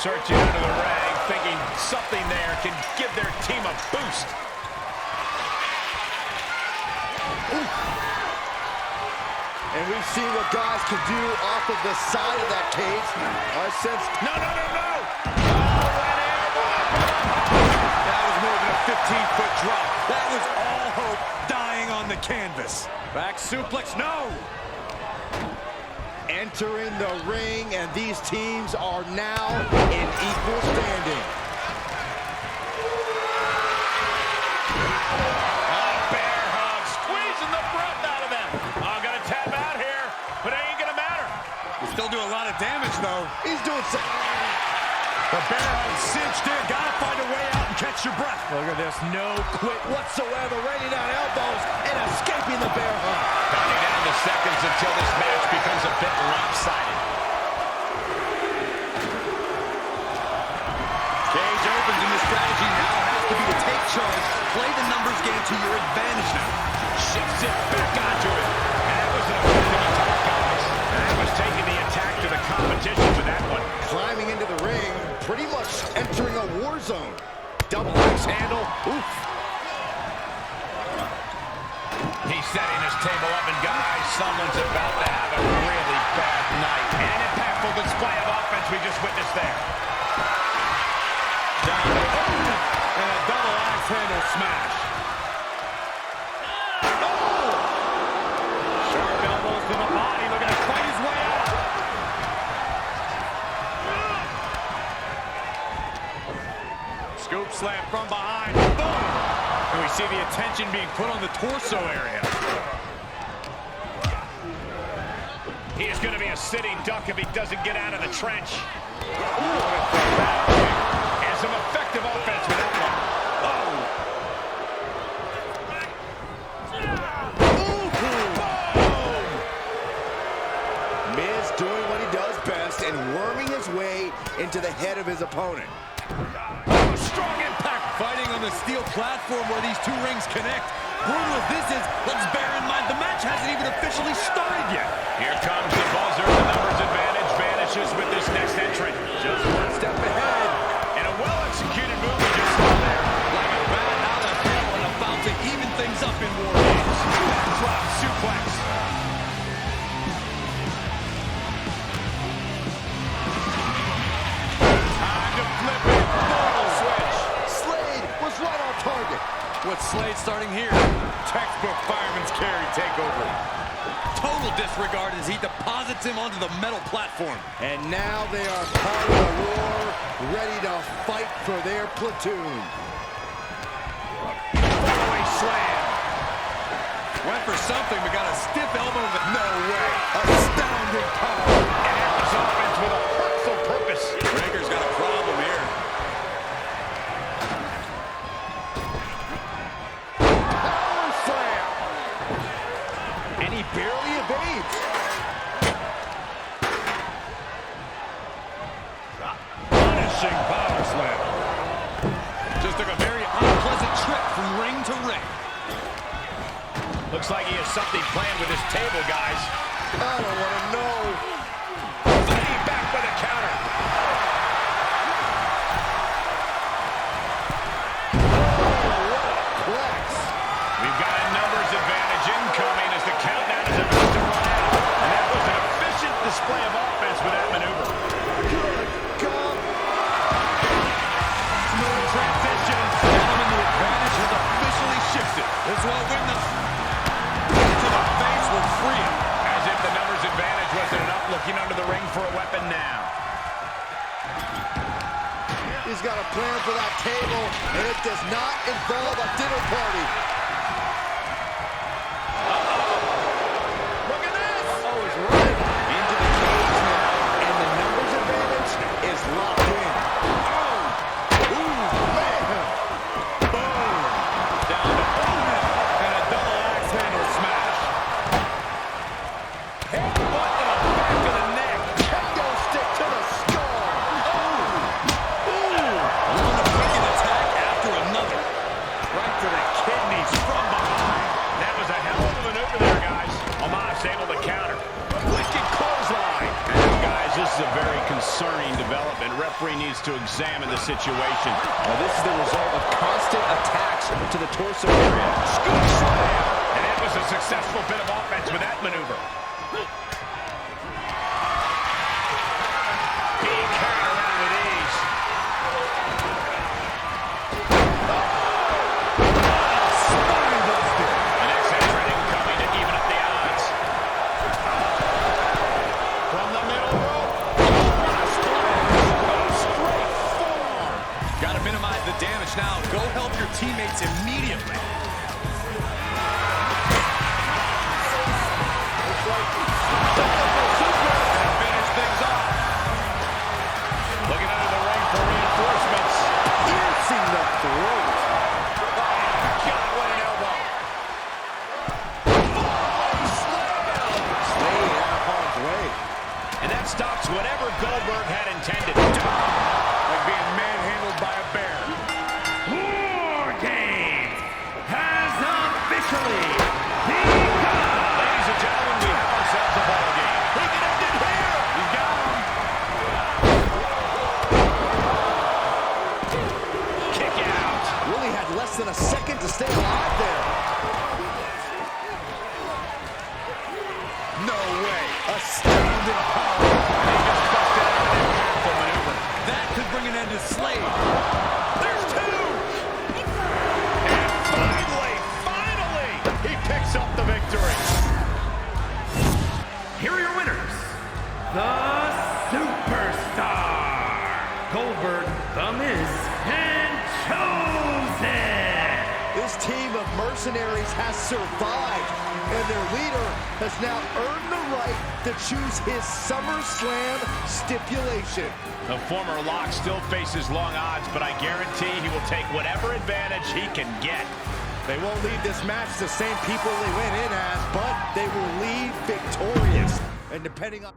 Searching under the ring, thinking something there can give their team a boost. And we've seen what guys can do off of the side of that cage. I sense... No! That was more than a 15-foot drop. That was all hope dying on the canvas. Back suplex, no! Entering the ring, and these teams are now in equal standing. Bear hug, squeezing the breath out of them. I'm gonna tap out here, but it ain't gonna matter. You still do a lot of damage, though. He's doing something. The bear hug cinched in. Gotta find a way out and catch your breath. Look at this, no quit whatsoever. Raining down elbows and escaping the bear hug. Counting down the seconds until this match becomes a bit lopsided. Cage opens, and the strategy now has to be to take charge, play the numbers game to your advantage now. Shifts it back onto it. And that was an effective attack, guys. That was taking the attack to the competition with that one. Climbing into the ring, pretty much entering a war zone. Double axe handle. Oof. He's setting his table up, and guys, someone's about to have a really bad night. An impactful display of offense we just witnessed there. Down the and a double axe handle smash. Oh! Sharp elbows to the body, looking to fight his way out. Scoop slam from behind. Boom! And we see the attention being put on the torso area. He is going to be a sitting duck if he doesn't get out of the trench. And some effective offense with that one. Miz doing what he does best and worming his way into the head of his opponent. Oh, strong impact. Fighting on the steel platform where these two rings connect. Brutal as this is, let's bear in mind the match hasn't even officially started yet. Here comes the buzzer. The numbers advantage vanishes with this next entrant. Just one step ahead. And a well-executed move we just saw there. Like a bat out of hell and about to even things up in War Games. Backdrop suplex. Time to flip it. Ball switch. Slade was right on target. What's Slade starting here? Textbook fireman's carry takeover. Total disregard as he deposits him onto the metal platform. And now they are part of the war, ready to fight for their platoon. Fallaway slam. Went for something, but got a stiff elbow. No way. Astounding power. And it was offense with a hurtful purpose. Raker's got a problem here. Power slam. And he barely evades. Punishing power slam. Just took a very unpleasant trip from ring to ring. Looks like he has something planned with his table, guys. I don't want to know. Fighting back with a counter. Flex. We've got a numbers advantage incoming as the countdown is about to run out. And that was an efficient display of offense with that maneuver. Good God. Smooth transition. Gentlemen, the advantage has officially shifted. This will win the... to the face will free him. As if the numbers advantage wasn't enough, looking under the ring for a weapon now. He's got a plan for that table, and it does not involve a dinner party. Look at this! Oh, he's right into the cage now, and the numbers advantage is locked in. Oh! Ooh, man! Boom. Down to opponent. And a double axe handle smash. Headbutt to the back of the neck. Kendo stick to the skull. One wicked attack after another. Right to the kidneys referee needs to examine the situation. Now, this is the result of constant attacks to the torso area. Scoop slam! And it was a successful bit of offense with that maneuver. Being carried around with ease. Spine buster. The next entrant incoming to even up the odds. From the middle rope. Straight forearm. Got to minimize the damage now. Go help your teammates immediately. Finish things off. Looking under the ring for reinforcements. Piercing the throat. God, what an elbow. Slade out of harm's way. And that stops whatever Goldberg had intended. Like being manhandled by a bear. War Games has officially begun. Ladies and gentlemen, we have ourselves a ball game. He can end it here. He's got him. Kick out. Really had less than a second to stay alive there. No way. Astounding power. He just busted out an impactful maneuver. That could bring an end to Slade. There's two. And finally, he picks up the victory. Here are your winners. The Superstar, Goldberg, The Miz, and Chosen. This team of mercenaries has survived, and their leader has now earned the right to choose his SummerSlam stipulation. The former Lock still faces long odds, but I guarantee he will take whatever advantage he can get. They won't leave this match the same people they went in as, but they will leave victorious. And depending on...